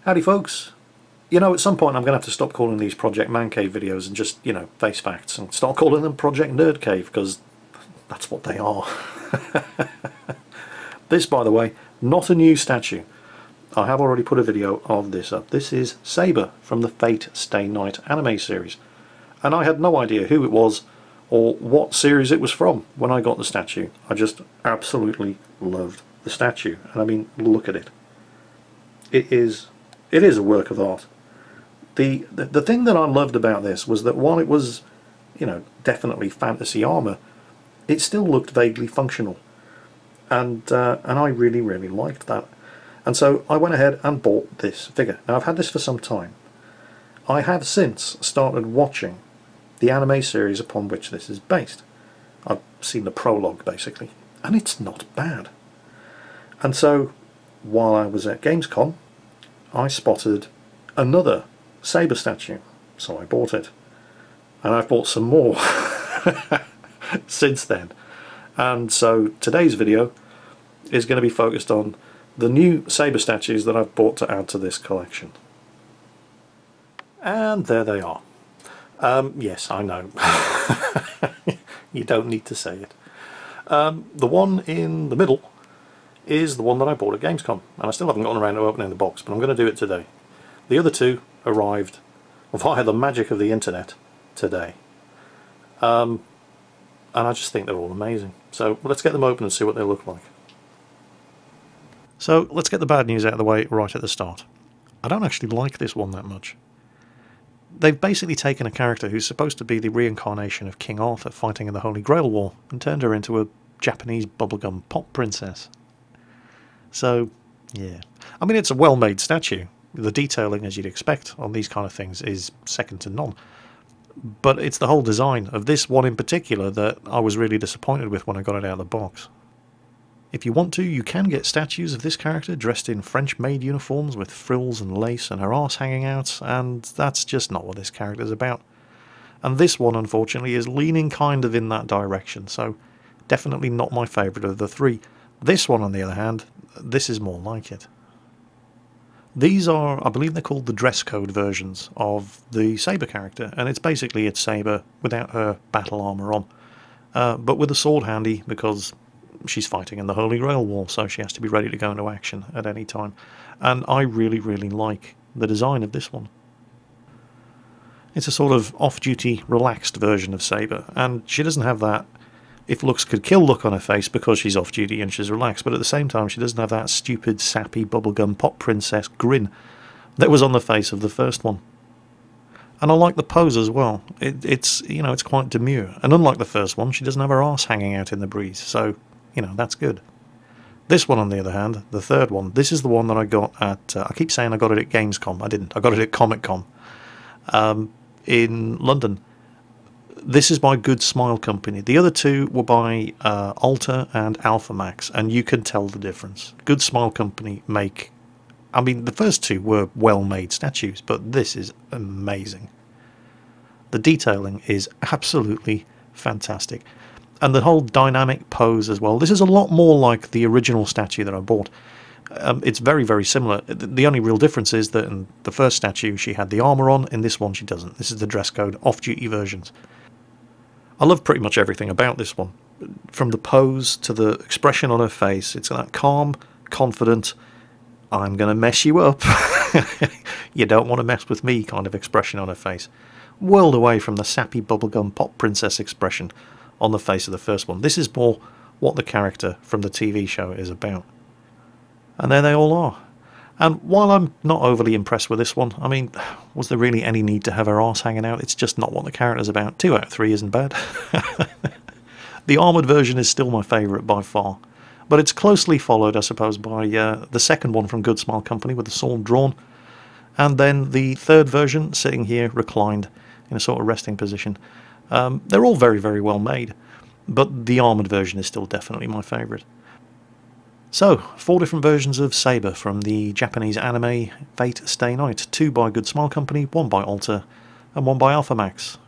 Howdy folks. You know, at some point I'm going to have to stop calling these Project Man Cave videos and just, face facts and start calling them Project Nerd Cave, because that's what they are. This, by the way, not a new statue. I have already put a video of this up. This is Saber from the Fate Stay Night anime series. And I had no idea who it was or what series it was from when I got the statue. I just absolutely loved the statue. And I mean, look at it. It is a work of art. The thing that I loved about this was that while it was, definitely fantasy armour, it still looked vaguely functional. And I really, really liked that. And so I went ahead and bought this figure. Now, I've had this for some time. I have since started watching the anime series upon which this is based. I've seen the prologue, basically, and it's not bad. And so, while I was at Gamescom, I spotted another Saber statue, so I bought it. And I've bought some more since then. And so today's video is going to be focused on the new Saber statues that I've bought to add to this collection. And there they are. Yes, I know. You don't need to say it. The one in the middle is the one that I bought at Gamescom, and I still haven't gotten around to opening the box, but I'm going to do it today. The other two arrived via the magic of the internet today. And I just think they're all amazing. So let's get them open and see what they look like. So let's get the bad news out of the way right at the start. I don't actually like this one that much. They've basically taken a character who's supposed to be the reincarnation of King Arthur fighting in the Holy Grail War and turned her into a Japanese bubblegum pop princess. So, yeah. I mean, it's a well-made statue. The detailing, as you'd expect on these kind of things, is second to none. But it's the whole design of this one in particular that I was really disappointed with when I got it out of the box. If you want to, you can get statues of this character dressed in French-made uniforms with frills and lace and her arse hanging out, and that's just not what this character's about. And this one, unfortunately, is leaning kind of in that direction, so definitely not my favourite of the three. This one, on the other hand, this is more like it. These are, I believe they're called the dress code versions of the Saber character, and it's Saber without her battle armour on, but with a sword handy because she's fighting in the Holy Grail War, so she has to be ready to go into action at any time. And I really, really like the design of this one. It's a sort of off-duty, relaxed version of Saber, and she doesn't have that if looks could kill look on her face because she's off-duty and she's relaxed, but at the same time she doesn't have that stupid, sappy, bubblegum pop princess grin that was on the face of the first one. And I like the pose as well. It's quite demure, and unlike the first one, she doesn't have her arse hanging out in the breeze, so that's good. This one, on the other hand, the third one, this is the one that I got at, I keep saying I got it at Gamescom, I didn't, I got it at Comic-Con in London. This is by Good Smile Company. The other two were by Alta and Alpha Max, and you can tell the difference. Good Smile Company make, I mean, the first two were well-made statues, but this is amazing. The detailing is absolutely fantastic. And the whole dynamic pose as well. This is a lot more like the original statue that I bought. It's very, very similar. The only real difference is that in the first statue she had the armour on, in this one she doesn't. This is the dress code off-duty versions. I love pretty much everything about this one. From the pose to the expression on her face, it's that calm, confident, I'm going to mess you up, you don't want to mess with me kind of expression on her face. World away from the sappy bubblegum pop princess expression on the face of the first one. This is more what the character from the TV show is about. And there they all are. And while I'm not overly impressed with this one, I mean, was there really any need to have her arse hanging out? It's just not what the character's about. 2 out of 3 isn't bad. The armoured version is still my favourite by far. But it's closely followed, I suppose, by the second one from Good Smile Company with the sword drawn. And then the third version, sitting here reclined in a sort of resting position. They're all very, very well made. But the armoured version is still definitely my favourite. So, 4 different versions of Saber from the Japanese anime Fate Stay Night. 2 by Good Smile Company, 1 by Alta, and 1 by Alpha Max.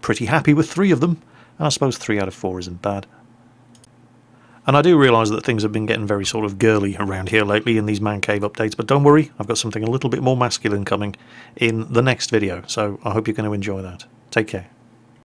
Pretty happy with 3 of them, and I suppose 3 out of 4 isn't bad. And I do realise that things have been getting very sort of girly around here lately in these man cave updates, but don't worry, I've got something a little bit more masculine coming in the next video, so I hope you're going to enjoy that. Take care.